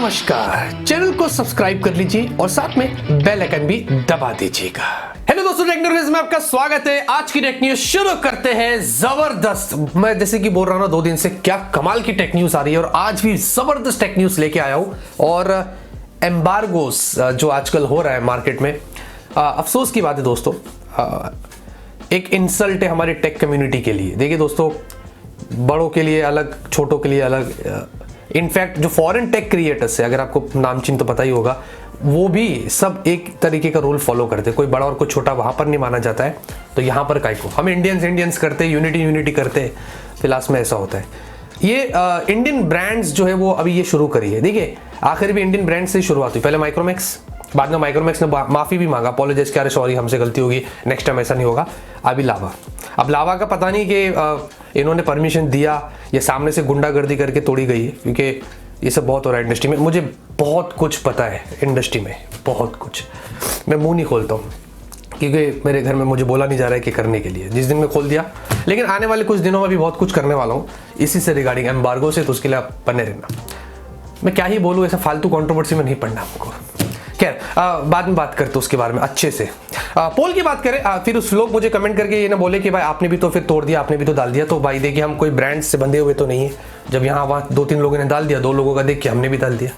नमस्कार, चैनल को सब्सक्राइब कर लीजिए और साथ में बेल आइकन भी दबा दीजिएगा। हेलो दोस्तों, टेक न्यूज में आपका स्वागत है। आज की टेक न्यूज शुरू करते हैं। जबरदस्त, मैं जैसे कि बोल रहा हूं 2 दिन से, क्या कमाल की टेक न्यूज आ रही है और आज भी जबरदस्त टेक न्यूज लेके आया हूं। और एम्बार्गोस जो आजकल हो रहा है मार्केट में, अफसोस की बात है दोस्तों, एक इंसल्ट है हमारी टेक कम्युनिटी के लिए। देखिए दोस्तों, बड़ों के लिए अलग, छोटों के लिए अलग। इनफैक्ट जो फॉरेन टेक क्रिएटर्स है, अगर आपको नामचीन तो पता ही होगा, वो भी सब एक तरीके का रूल फॉलो करते हैं। कोई बड़ा और कोई छोटा वहां पर नहीं माना जाता है। तो यहाँ पर काहे को हम इंडियंस करते हैं, यूनिटी करते हैं। फिलहाल में ऐसा होता है। ये इंडियन ब्रांड्स जो है वो अभी ये शुरू करी है। देखिए, आखिर भी इंडियन ब्रांड से शुरुआत हुई। पहले माइक्रोमैक्स, बाद में माइक्रोमैक्स ने माफी भी मांगा, अपोलोजाइज किया, सॉरी हमसे गलती होगी, नेक्स्ट टाइम ऐसा नहीं होगा। अभी लावा, अब लावा का पता नहीं कि इन्होंने परमिशन दिया या सामने से गुंडागर्दी करके तोड़ी गई है, क्योंकि ये सब बहुत हो रहा है इंडस्ट्री में। मुझे बहुत कुछ पता है इंडस्ट्री में, बहुत कुछ। मैं मुंह नहीं खोलता हूँ क्योंकि मेरे घर में मुझे बोला नहीं जा रहा है कि करने के लिए। जिस दिन मैं खोल दिया, लेकिन आने वाले कुछ दिनों में भी बहुत कुछ करने वाला हूँ इसी से रिगार्डिंग एम्बार्गो से, तो उसके लिए आप बने रहना। मैं क्या ही बोलूँ, ऐसा फालतू कंट्रोवर्सी में नहीं पढ़ना हमको। खैर, बाद में बात करते उसके बारे में अच्छे से। पोल की बात करें, फिर उस लोग मुझे कमेंट करके ये ना बोले कि भाई आपने भी तो फिर तोड़ दिया, आपने भी तो डाल दिया। तो भाई देखिए, हम कोई ब्रांड से बंधे हुए तो नहीं है। जब यहाँ वहाँ 2-3 लोगों ने डाल दिया, 2 लोगों का देख के हमने भी डाल दिया।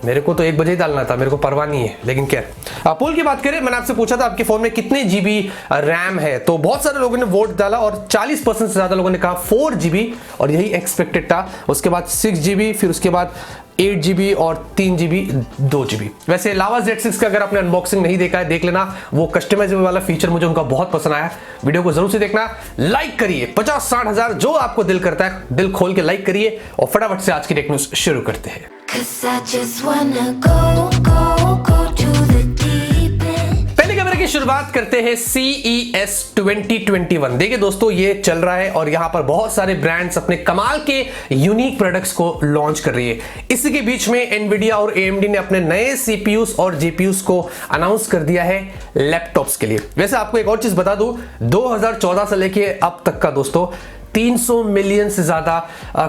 मेरे को तो 1 बजे ही डालना था, मेरे को परवाह नहीं है। लेकिन क्या, पोल की बात करें, मैंने आपसे पूछा था आपके फोन में कितने जीबी रैम है, तो बहुत सारे लोगों ने वोट डाला और 40% से ज्यादा लोगों ने कहा 4 जीबी, और यही एक्सपेक्टेड था। उसके बाद 6 जीबी, फिर उसके बाद 8 जीबी और 3 जीबी, 2 जीबी। वैसे लावा Z6 का अगर आपने अनबॉक्सिंग नहीं देखा है, देख लेना। वो कस्टमाइजेबल वाला फीचर मुझे उनका बहुत पसंद आया। वीडियो को जरूर से देखना, लाइक करिए 50-60 हजार, जो आपको दिल करता है दिल खोल के लाइक करिए। और फटाफट से आज की टेक न्यूज शुरू करते हैं। पहले कैमरे की शुरुआत करते हैं CES 2021। देखिए दोस्तों, ये चल रहा है और यहाँ पर बहुत सारे ब्रांड्स अपने कमाल के यूनिक प्रोडक्ट्स को लॉन्च कर रही है। इसी के बीच में एनवीडिया और AMD ने अपने नए CPUs और GPUs को अनाउंस कर दिया है लैपटॉप्स के लिए। वैसे आपको एक और चीज बता दूं, 2014 से लेके अब तक का दोस्तों 300 मिलियन से ज्यादा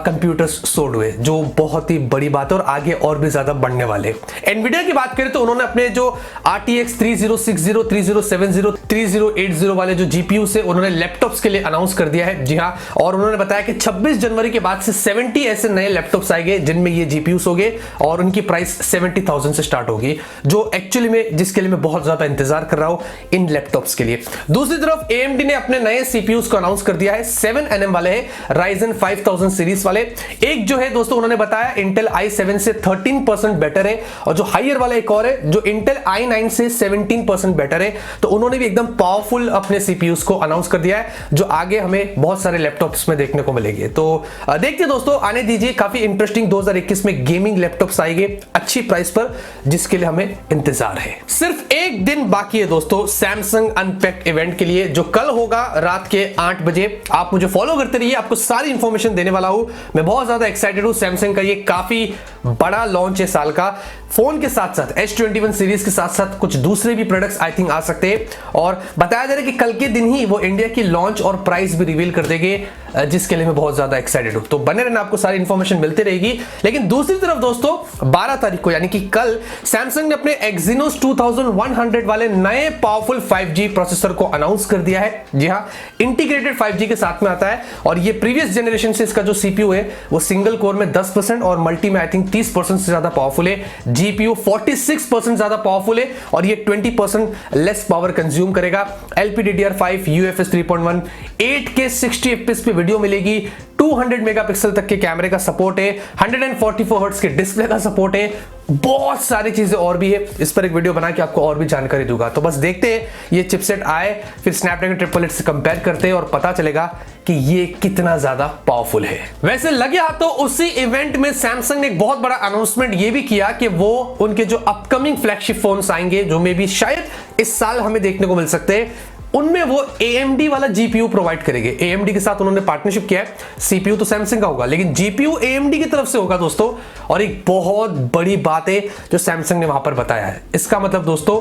कंप्यूटर्स सोल्ड हुए, जो बहुत ही बड़ी बात है और आगे और भी ज्यादा बढ़ने वाले। एनवीडिया की बात करें तो उन्होंने अपने जो RTX 3060, 3070, 3080 वाले जो GPU से उन्होंने लैपटॉप्स के लिए अनाउंस कर दिया है। जी हाँ, और उन्होंने बताया कि 26 जनवरी के बाद से 70 ऐसे नए लैपटॉप्स आएंगे जिनमें ये GPUs होंगे और उनकी प्राइस 70,000 से स्टार्ट होगी, जो एक्चुअली में जिसके लिए मैं बहुत ज्यादा इंतजार कर रहा हूं इन लैपटॉप्स के लिए। दूसरी तरफ AMD ने अपने नए CPUs को अनाउंस कर दिया है। 7nm वाले हैं, Ryzen 5000 सीरीज वाले। एक जो है दोस्तों, उन्होंने बताया Intel i7 से 13% बेटर है, और जो हायर वाला एक और है जो Intel i9 से 17% बेटर है। तो उन्होंने भी एकदम पावरफुल अपने CPUs को अनाउंस कर दिया है, जो आगे हमें बहुत सारे लैपटॉप्स में देखने को मिलेंगे। तो देखते दोस्तों, आने दीजिए। काफी इंटरेस्टिंग 2021 में गेमिंग लैपटॉप्स आएंगे अच्छी प्राइस पर, जिसके लिए हमें इंतजार है। सिर्फ एक दिन बाकी है दोस्तों सैमसंग अनपैक्ड इवेंट के लिए, जो कल होगा रात के 8 बजे। आप मुझे फॉलो करते रहिए, आपको सारी इंफॉर्मेशन देने वाला हूं। मैं बहुत ज्यादा एक्साइटेड हूं। सैमसंग का ये काफी बड़ा लॉन्च है साल का। फोन के साथ साथ S21 सीरीज के साथ साथ कुछ दूसरे भी प्रोडक्ट्स आई थिंक आ सकते हैं, और बताया जा रहा है कि कल के दिन ही वो इंडिया की लॉन्च और प्राइस भी रिवील कर देंगे, जिसके लिए मैं बहुत ज्यादा एक्साइटेड हूं। तो बने रहना, आपको सारी इंफॉर्मेशन मिलती रहेगी। लेकिन दूसरी तरफ दोस्तों, 12 तारीख को यानी कि कल, सैमसंग ने अपने Exynos 2100 वाले नए पावरफुल 5G प्रोसेसर को अनाउंस कर दिया है। जी हां, इंटीग्रेटेड 5G के साथ में आता है, और ये प्रीवियस जनरेशन से इसका जो CPU है वो सिंगल कोर में 10% और मल्टी में आई थिंक 30% से ज्यादा पावरफुल है। GPU 46% ज्यादा पावरफुल है, और ये 20% लेस पावर कंज्यूम करेगा। LPDDR5, UFS 3.1, 8K 60 FPS पे वीडियो मिलेगी, 200 मेगापिक्सल तक के कैमरे का सपोर्ट है, 144 हर्ट्ज के डिस्प्ले का सपोर्ट है, बहुत सारी चीजें और भी है। इस पर एक वीडियो बना के आपको और भी जानकारी दूंगा। तो बस देखते हैं ये चिपसेट आए, फिर स्नैपड्रैगन 888 से कंपेयर करते हैं और पता चलेगा कि ये कितना ज्यादा पावरफुल है। वैसे लगे हाथों उसी इवेंट में सैमसंग ने एक बहुत बड़ा अनाउंसमेंट ये भी किया कि वो उनके जो अपकमिंग फ्लैगशिप फोन्स आएंगे, जो मे भी शायद इस साल हमें देखने को मिल सकते हैं, उनमें वो AMD वाला GPU प्रोवाइड करेंगे। AMD के साथ उन्होंने पार्टनरशिप किया है। CPU तो सैमसंग का होगा, लेकिन GPU AMD की तरफ से होगा दोस्तों। और एक बहुत बड़ी बात है जो सैमसंग ने वहां पर बताया है। इसका मतलब दोस्तों,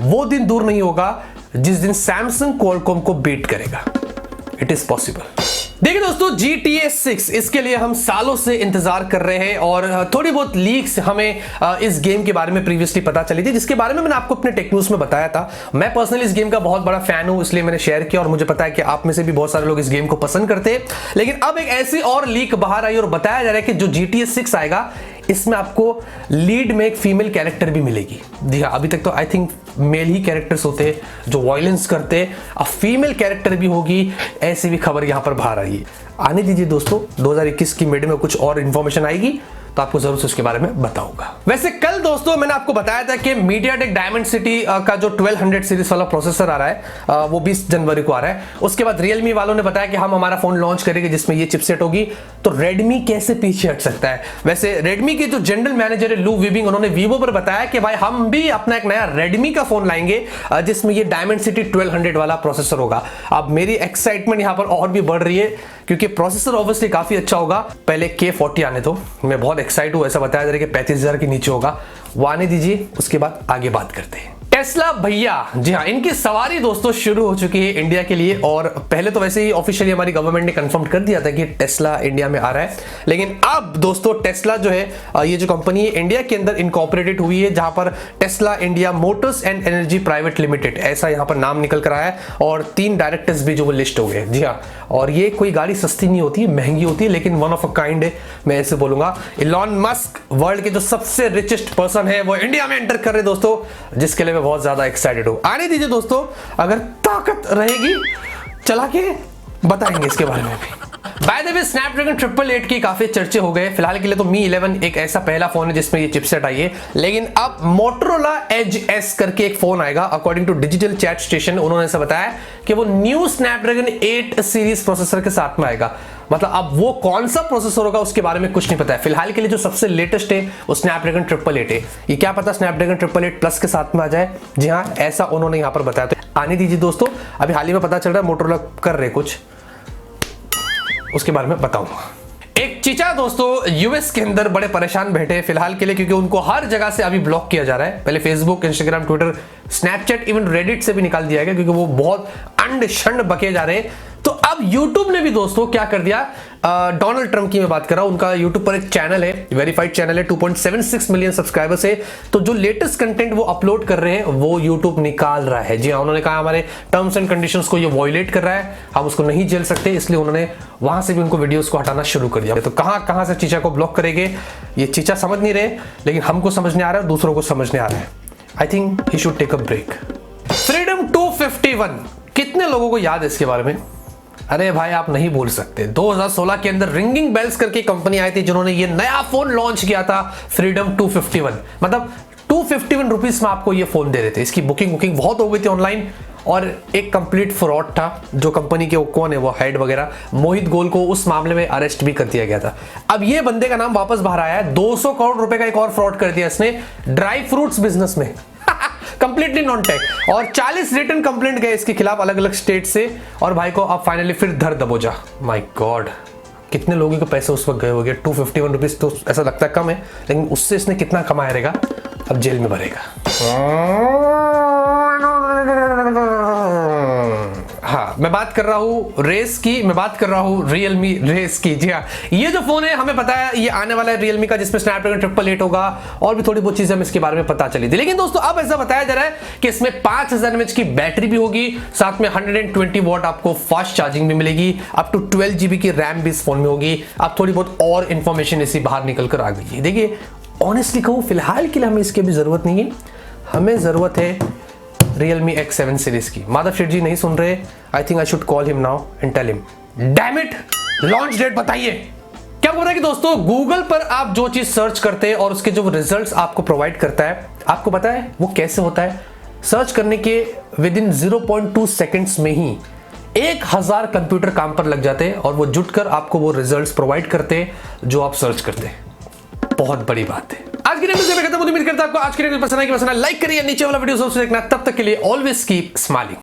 वो दिन दूर नहीं होगा जिस दिन सैमसंग क्वालकॉम को बीट करेगा। It is possible. देखिए दोस्तों, GTA 6 इसके लिए हम सालों से इंतजार कर रहे हैं और थोड़ी बहुत लीक्स हमें इस गेम के बारे में प्रीवियसली पता चली थी, जिसके बारे में मैंने आपको अपने टेक न्यूज़ में बताया था। मैं पर्सनली इस गेम का बहुत बड़ा फैन हूं, इसलिए मैंने शेयर किया और मुझे पता है कि आप में से भी बहुत सारे लोग इस गेम को पसंद करते हैं। लेकिन अब एक ऐसी और लीक बाहर आई और बताया जा रहा है कि जो GTA 6 आएगा इसमें आपको लीड में एक फीमेल कैरेक्टर भी मिलेगी। जी हाँ, अभी तक तो आई थिंक मेल ही कैरेक्टर्स होते हैं जो वायलेंस करते हैं, अब फीमेल कैरेक्टर भी होगी, ऐसी भी खबर यहां पर बाहर आई है। आने दीजिए दोस्तों, 2021 की मिड में कुछ और इंफॉर्मेशन आएगी तो आपको जरूर से उसके बारे में बताऊंगा। वैसे कल दोस्तों मैंने आपको बताया था कि मीडियाटेक डायमेंसिटी का जो 1200 सीरीज वाला प्रोसेसर आ रहा है वो 20 जनवरी को आ रहा है। उसके बाद रियलमी वालों ने बताया कि हम हमारा फोन लॉन्च करेंगे जिसमें ये चिपसेट होगी। तो रेडमी कैसे पीछे हट सकता है? वैसे रेडमी के जो जनरल मैनेजर है लू विबिंग, उन्होंने वीवो पर बताया कि भाई हम भी अपना एक नया रेडमी का फोन लाएंगे जिसमें ये डायमेंसिटी 1200 वाला प्रोसेसर होगा। अब मेरी एक्साइटमेंट यहां पर और भी बढ़ रही है क्योंकि प्रोसेसर ऑब्वियसली काफी अच्छा होगा। पहले K40 आने दो, मैं बहुत एक्साइट हूं। ऐसा बताया जा रहा है कि 35,000 के नीचे होगा, वो आने दीजिए, उसके बाद आगे बात करते हैं। टेस्ला भैया, जी हाँ, इनकी सवारी दोस्तों शुरू हो चुकी है इंडिया के लिए। और पहले तो वैसे ही ऑफिशियली हमारी गवर्नमेंट ने कंफर्म कर दिया था कि टेस्ला इंडिया में आ रहा है, लेकिन अब दोस्तों टेस्ला जो है ये जो कंपनी है इंडिया के अंदर इनकॉर्पोरेटेड हुई है, जहां पर Tesla India Motors and energy private limited ऐसा यहां पर नाम निकल कर आया है और 3 डायरेक्टर्स भी जो वो लिस्ट हो गए। जी हाँ, और ये कोई गाड़ी सस्ती नहीं होती, महंगी होती है, लेकिन वन ऑफ अ काइंड है, मैं ऐसे बोलूंगा। इलॉन मस्क वर्ल्ड के जो सबसे रिचेस्ट पर्सन है वो इंडिया में एंटर कर रहे दोस्तों, जिसके लिए मैं बहुत ज्यादा एक्साइटेड हूं। आने दीजिए दोस्तों, अगर ताकत रहेगी चला के बताएंगे इसके बारे में भी। बाय द वे, स्नैपड्रैगन 888 की काफी चर्चे हो गए। फिलहाल के लिए तो Mi 11 एक ऐसा पहला फोन है जिसमें ये चिपसेट आई है, लेकिन अब Motorola Edge S करके एक फोन आएगा। According to digital chat station उन्होंने ऐसा बताया कि वो न्यू स्नैपड्रैगन 8 सीरीज प्रोसेसर के साथ में आएगा। मतलब अब वो कौन सा प्रोसेसर होगा उसके बारे में कुछ नहीं पता है। फिलहाल के लिए जो सबसे लेटेस्ट है वो स्नैपड्रैगन 888 है। ये क्या पता स्नैपड्रैगन 888 प्लस के साथ में आ जाए। जी हाँ, ऐसा उन्होंने यहां पर बताया। तो आने दीजिए दोस्तों, अभी हाल ही में पता चल रहा है Motorola कर रहे कुछ, उसके बारे में बताऊंगा। एक चीचा दोस्तों यूएस के अंदर बड़े परेशान बैठे हैं फिलहाल के लिए, क्योंकि उनको हर जगह से अभी ब्लॉक किया जा रहा है। पहले Facebook, Instagram, Twitter, Snapchat, even Reddit से भी निकाल दिया गया क्योंकि वो बहुत अंड शंड बके जा रहे हैं। तो अब यूट्यूब ने भी दोस्तों क्या कर दिया, डोनाल्ड ट्रंप की मैं बात कर रहा हूं, उनका यूट्यूब पर एक चैनल है, वेरीफाइड चैनल है, 2.76 मिलियन सब्सक्राइबर्स है। तो जो लेटेस्ट कंटेंट वो अपलोड कर रहे हैं वो यूट्यूब निकाल रहा है। जी हाँ, उन्होंने कहा हमारे टर्म्स एंड कंडीशंस को ये वॉयलेट कर रहा है, हम उसको नहीं झेल सकते, इसलिए उन्होंने वहां से भी उनको वीडियोस को हटाना शुरू कर दिया। तो कहां से चीचा को ब्लॉक करेंगे ये चीचा समझ नहीं रहे, लेकिन हमको समझने आ रहा है, दूसरों को समझने आ रहा है। I think he should take a break. Freedom 251 कितने लोगों को याद है इसके बारे में? अरे भाई आप नहीं भूल सकते, 2016 के अंदर रिंगिंग बेल्स करके कंपनी आई थी जिन्होंने ये नया फोन लॉन्च किया था, फ्रीडम 251। मतलब 251 रुपीज में आपको ये फोन दे रहे थे। इसकी बुकिंग बहुत हो गई थी ऑनलाइन और एक कंप्लीट फ्रॉड था। जो कंपनी के वो कौन है, वो हेड वगैरह मोहित गोल को उस मामले में अरेस्ट भी कर दिया गया था। अब ये बंदे का नाम वापस बाहर आया है। 200 करोड़ रुपए का एक और फ्रॉड कर दिया इसने ड्राई फ्रूट्स बिजनेस में, कंप्लीटली नॉन टेक। और 40 रिटन कंप्लेंट गए इसके खिलाफ अलग अलग स्टेट से, और भाई को अब फाइनली फिर धर दबोचा। माय गॉड, कितने लोगों के पैसे उस वक्त गए होंगे। 251 रुपीज तो ऐसा लगता है कम है, लेकिन उससे इसने कितना कमाया रहेगा, अब जेल में भरेगा। हाँ, मैं बात कर रहा हूँ रेस की, मैं बात कर रहा हूँ रियलमी रेस की। जी हाँ, ये जो फोन है हमें पता है ये आने वाला है रियलमी का, जिसमें स्नैपड्रैगन 888 होगा और भी थोड़ी बहुत चीजें हमें इसके बारे में पता चली थी। लेकिन दोस्तों अब ऐसा बताया जा रहा है कि इसमें 5000 mAh की बैटरी भी होगी, साथ में 120 वॉट आपको फास्ट चार्जिंग भी मिलेगी, अप टू 12 GB की रैम भी इस फोन में होगी। अब थोड़ी बहुत और इंफॉर्मेशन इसी बाहर निकल कर आ गई है। देखिए ऑनेस्टली कहूँ, फिलहाल के लिए हमें इसकी भी जरूरत नहीं है, हमें जरूरत है Realme X7 सीरीज की। माधव शेठ जी नहीं सुन रहे, I think I should call him now and tell him, damn it, launch date बताइए। क्या बोल रहा है कि दोस्तों गूगल पर आप जो चीज सर्च करते हैं और उसके जो रिजल्ट्स आपको प्रोवाइड करता है, आपको पता है वो कैसे होता है? सर्च करने के विद इन 0.2 सेकेंड्स में ही 1000 कंप्यूटर काम पर लग जाते हैं और वो जुटकर आपको वो रिजल्ट्स प्रोवाइड करते हैं जो आप सर्च करते हैं। बहुत बड़ी बात है। आज की वीडियो में खत्म, उम्मीद करता हूं आपको आज की वीडियो पसंद आएगी। लाइक करिए, नीचे वाला वीडियो सबसे देखना। तब तक के लिए ऑलवेज कीप स्माइलिंग।